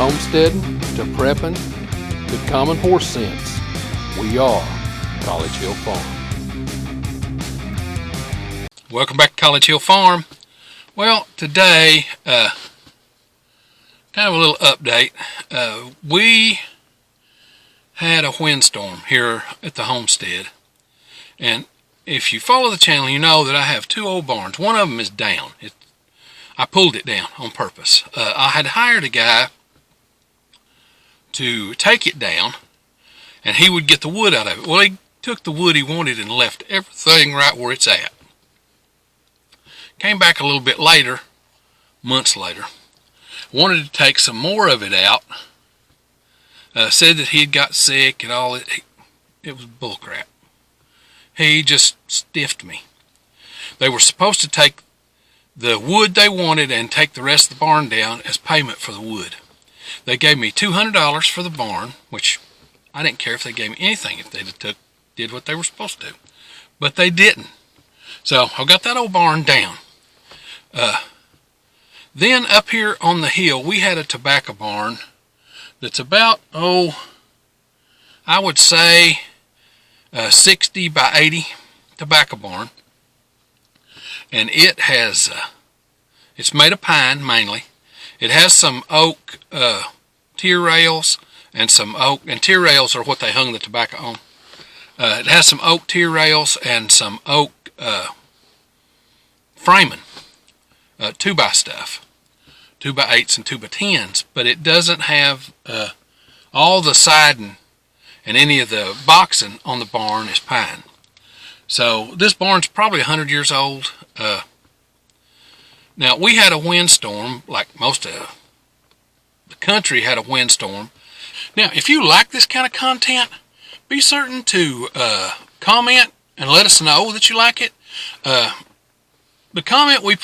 homesteading to prepping to common horse sense, we are College Hill Farm. Welcome back to College Hill Farm. Well, today, kind of a little update. We had a windstorm here at the homestead, and if you follow the channel, you know that I have two old barns. One of them is down. I pulled it down on purpose. I had hired a guy to take it down, and he would get the wood out of it. Well, he took the wood he wanted and left everything right where it's at. Came back a little bit later, months later, wanted to take some more of it out, said that he had got sick and all. It was bullcrap. He just stiffed me. They were supposed to take the wood they wanted and take the rest of the barn down as payment for the wood. They gave me $200 for the barn, which I didn't care if they gave me anything if they did what they were supposed to. But they didn't. So I got that old barn down. Then up here on the hill, we had a tobacco barn that's about, I would say 60 by 80 tobacco barn. And it has, it's made of pine mainly. It has some oak tier rails and some oak, and tier rails are what they hung the tobacco on. It has some oak tier rails and some oak framing, 2x stuff, 2x8s and 2x10s, but it doesn't have all the siding and any of the boxing on the barn is pine. So this barn's probably 100 years old. Now, we had a windstorm, like most of the country had a windstorm. Now, if you like this kind of content, be certain to comment and let us know that you like it. The content we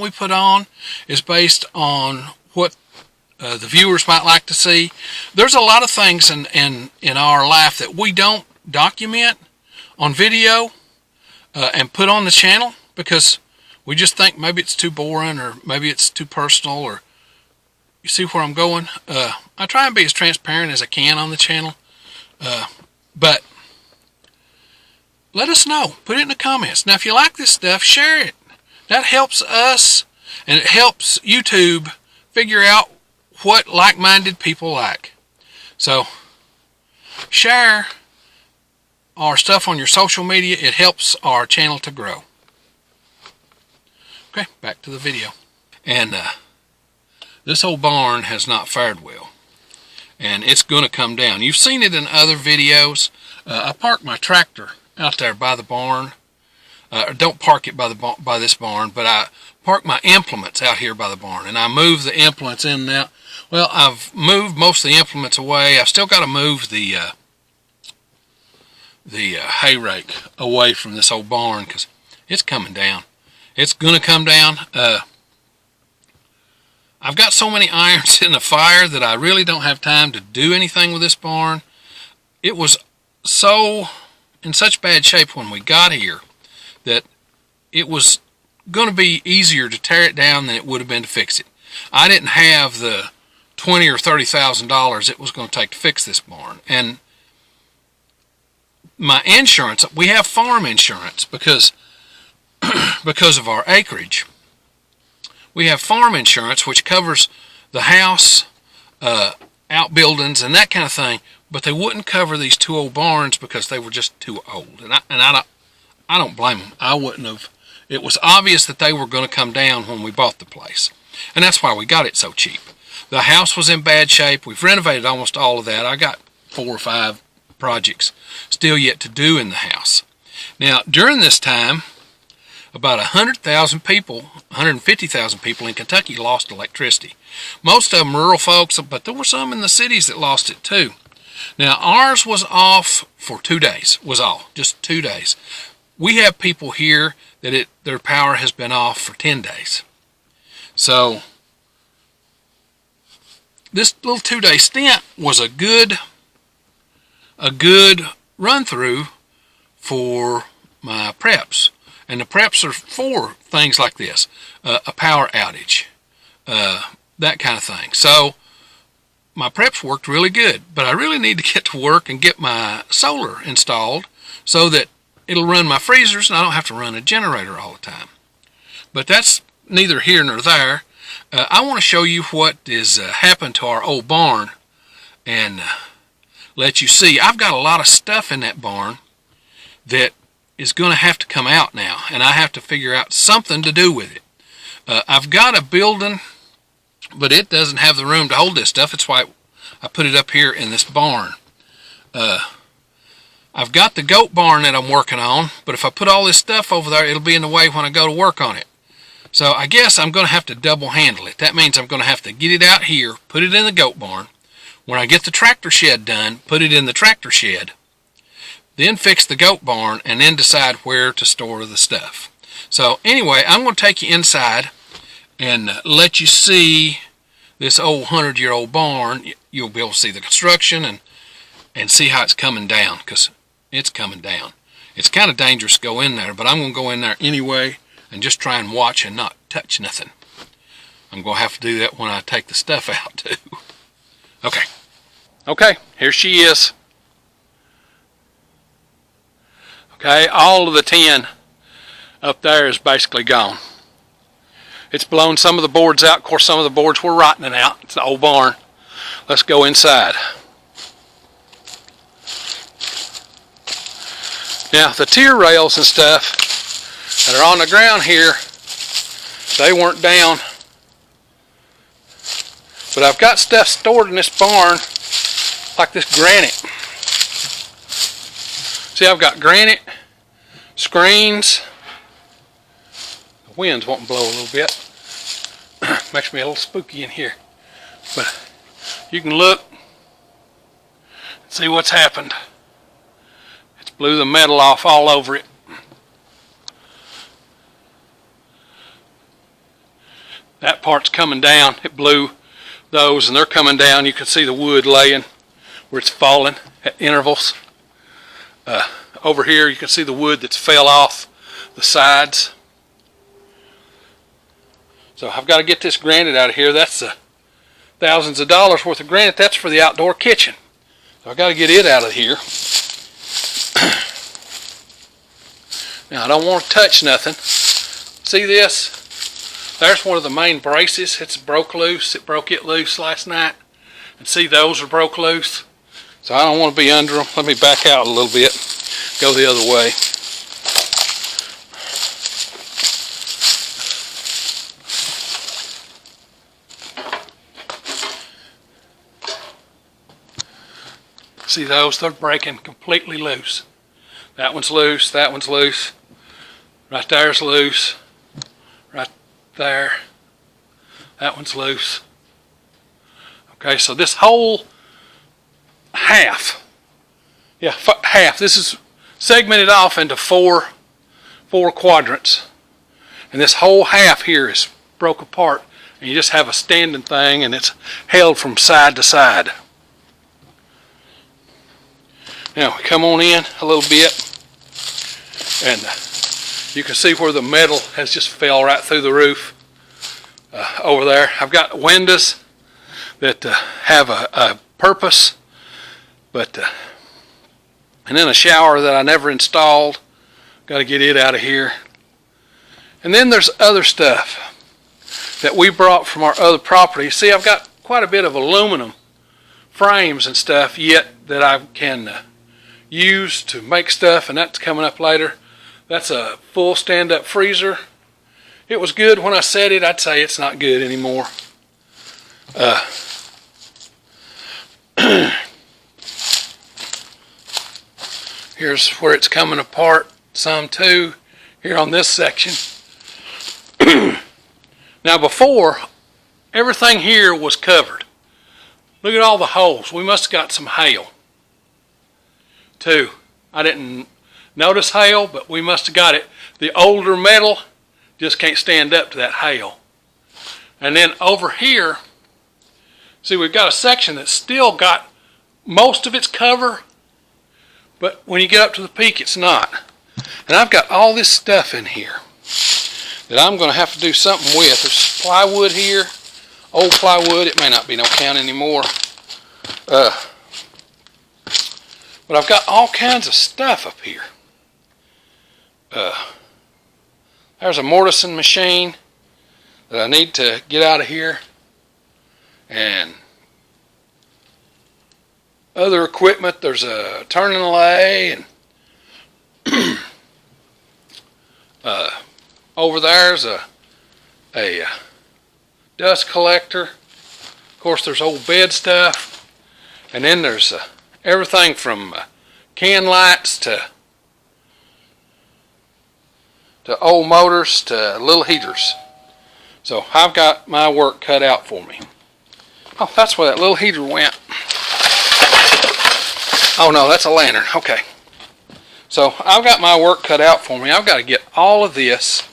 put on is based on what the viewers might like to see. There's a lot of things in our life that we don't document on video and put on the channel because we just think maybe it's too boring or maybe it's too personal, or you see where I'm going. I try and be as transparent as I can on the channel, but let us know. Put it in the comments. Now, if you like this stuff, share it. That helps us, and it helps YouTube figure out what like-minded people like. So, share our stuff on your social media. It helps our channel to grow. Okay, back to the video. And this old barn has not fared well, and it's going to come down. You've seen it in other videos. I parked my tractor out there by the barn. Don't park it by this barn, but I park my implements out here by the barn, and I move the implements in and out. Well, I've moved most of the implements away. I've still got to move the hay rake away from this old barn because it's coming down. It's going to come down. I've got so many irons in the fire that I really don't have time to do anything with this barn. It was in such bad shape when we got here that it was going to be easier to tear it down than it would have been to fix it. I didn't have the $20,000 or $30,000 it was going to take to fix this barn. And my insurance, we have farm insurance because of our acreage. We have farm insurance which covers the house, outbuildings, and that kind of thing, but they wouldn't cover these two old barns because they were just too old. And I don't blame them. I wouldn't have. It was obvious that they were going to come down when we bought the place, and that's why we got it so cheap. The house was in bad shape. We've renovated almost all of that. I got 4 or 5 projects still yet to do in the house. Now, during this time, about 100,000 people, 150,000 people in Kentucky lost electricity. Most of them rural folks, but there were some in the cities that lost it too. Now, ours was off for 2 days, just 2 days. We have people here that their power has been off for 10 days. So, this little 2-day stint was a good run-through for my preps. And the preps are for things like this, a power outage, that kind of thing. So my prep's worked really good, but I really need to get to work and get my solar installed so that it'll run my freezers and I don't have to run a generator all the time. But that's neither here nor there. I want to show you what has happened to our old barn and let you see. I've got a lot of stuff in that barn that is going to have to come out now, and I have to figure out something to do with it. I've got a building, but it doesn't have the room to hold this stuff. That's why I put it up here in this barn. I've got the goat barn that I'm working on, but if I put all this stuff over there, it'll be in the way when I go to work on it. So I guess I'm going to have to double handle it. That means I'm going to have to get it out here, put it in the goat barn. When I get the tractor shed done, put it in the tractor shed. Then fix the goat barn and then decide where to store the stuff. So anyway, I'm going to take you inside and let you see this old 100-year-old barn. You'll be able to see the construction and see how it's coming down, because it's coming down. It's kind of dangerous to go in there, but I'm going to go in there anyway and just try and watch and not touch nothing. I'm going to have to do that when I take the stuff out too. Okay, here she is. Okay, all of the tin up there is basically gone. It's blown some of the boards out. Of course, some of the boards were rotting out. It's an old barn. Let's go inside. Now, the tier rails and stuff that are on the ground here, they weren't down. But I've got stuff stored in this barn, like this granite. See, I've got granite, screens. The wind's wanting to blow a little bit. Makes me a little spooky in here. But you can look and see what's happened. It's blew the metal off all over it. That part's coming down. It blew those and they're coming down. You can see the wood laying where it's falling at intervals. Over here you can see the wood that's fell off the sides. So I've got to get this granite out of here. That's thousands of dollars worth of granite. That's for the outdoor kitchen. So I've got to get it out of here. Now I don't want to touch nothing. See this? There's one of the main braces. It's broke loose. It broke it loose last night. And see, those are broke loose. So I don't want to be under them. Let me back out a little bit. Go the other way. See those? They're breaking completely loose. That one's loose. That one's loose. Right there's loose. Right there. That one's loose. Okay, so this whole half, half, this is segmented off into four quadrants. And this whole half here is broke apart. And you just have a standing thing and it's held from side to side. Now we come on in a little bit and you can see where the metal has just fell right through the roof over there. I've got windows that have a purpose, but and then a shower that I never installed. Got to get it out of here. And then there's other stuff that we brought from our other property. See, I've got quite a bit of aluminum frames and stuff yet that I can use to make stuff, and that's coming up later. That's a full stand-up freezer. It was good when I set it. I'd say it's not good anymore. Here's where it's coming apart some too, here on this section. Now before, everything here was covered. Look at all the holes. We must have got some hail too. I didn't notice hail, but we must have got it. The older metal just can't stand up to that hail. And then over here, see, we've got a section that's still got most of its cover, but when you get up to the peak, it's not. And I've got all this stuff in here that I'm going to have to do something with. There's plywood here, old plywood. It may not be no count anymore. But I've got all kinds of stuff up here. There's a mortising machine that I need to get out of here, and other equipment. There's a turning lathe, and over there's a dust collector. Of course, there's old bed stuff, and then there's everything from can lights to old motors to little heaters. So I've got my work cut out for me. Oh, that's where that little heater went. Oh no, that's a lantern. Okay. So I've got my work cut out for me. I've got to get all of this.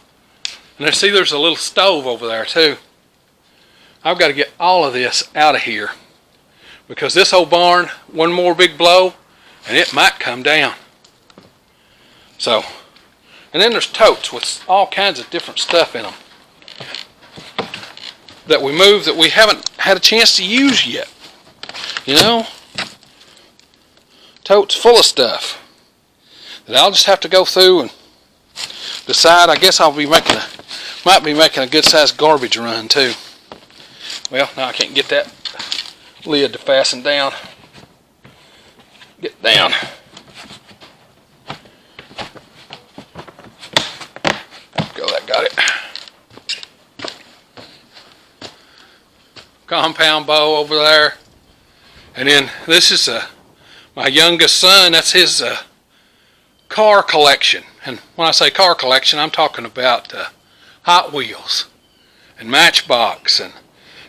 And see, there's a little stove over there too. I've got to get all of this out of here, because this old barn, one more big blow and it might come down. So, and then there's totes with all kinds of different stuff in them that we moved that we haven't had a chance to use yet. You know, totes full of stuff that I'll just have to go through and decide. I guess might be making a good sized garbage run too. Well, now I can't get that lid to fasten down. Get down. Go, that got it. Compound bow over there. And then this is my youngest son. That's his car collection. And when I say car collection, I'm talking about Hot Wheels and Matchbox, and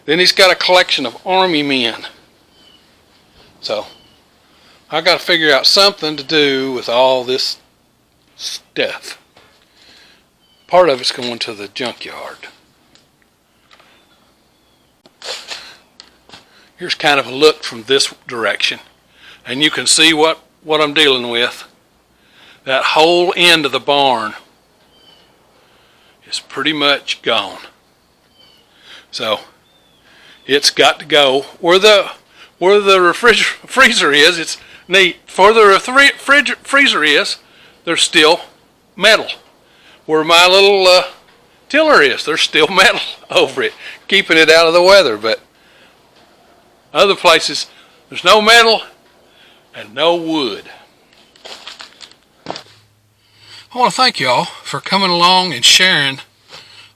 then he's got a collection of Army men. So I got to figure out something to do with all this stuff. Part of it's going to the junkyard. Here's kind of a look from this direction, and you can see what I'm dealing with. That whole end of the barn is pretty much gone. So it's got to go where the freezer is. It's neat. For the freezer is, there's still metal. Where my little tiller is, there's still metal over it, keeping it out of the weather. But other places, there's no metal and no wood. I want to thank y'all for coming along and sharing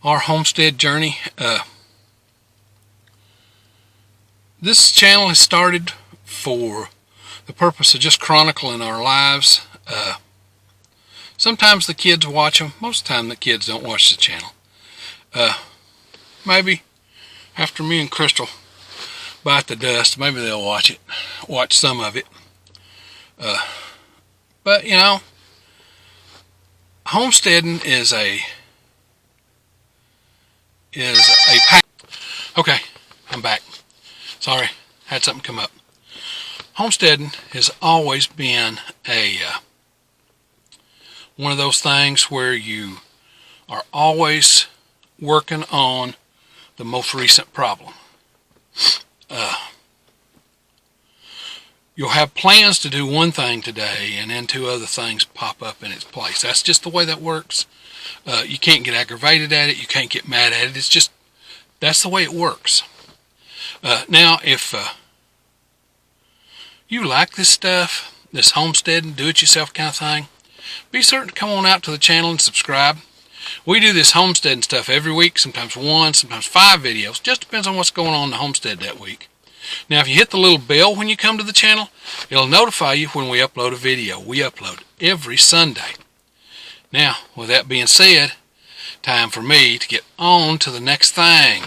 our homestead journey. This channel has started for the purpose of just chronicling our lives. Sometimes the kids watch them. Most of the time the kids don't watch the channel. Maybe after me and Crystal bite the dust, maybe they'll watch some of it. But you know, homesteading is a okay, I'm back. Sorry, had something come up. Homesteading has always been one of those things where you are always working on the most recent problem. You'll have plans to do one thing today, and then two other things pop up in its place. That's just the way that works. You can't get aggravated at it. You can't get mad at it. It's just, that's the way it works. Now, if you like this stuff, this homesteading, do-it-yourself kind of thing, be certain to come on out to the channel and subscribe. We do this homesteading stuff every week, sometimes 1, sometimes 5 videos. Just depends on what's going on in the homestead that week. Now, if you hit the little bell when you come to the channel, it'll notify you when we upload a video. We upload every Sunday. Now, with that being said, time for me to get on to the next thing.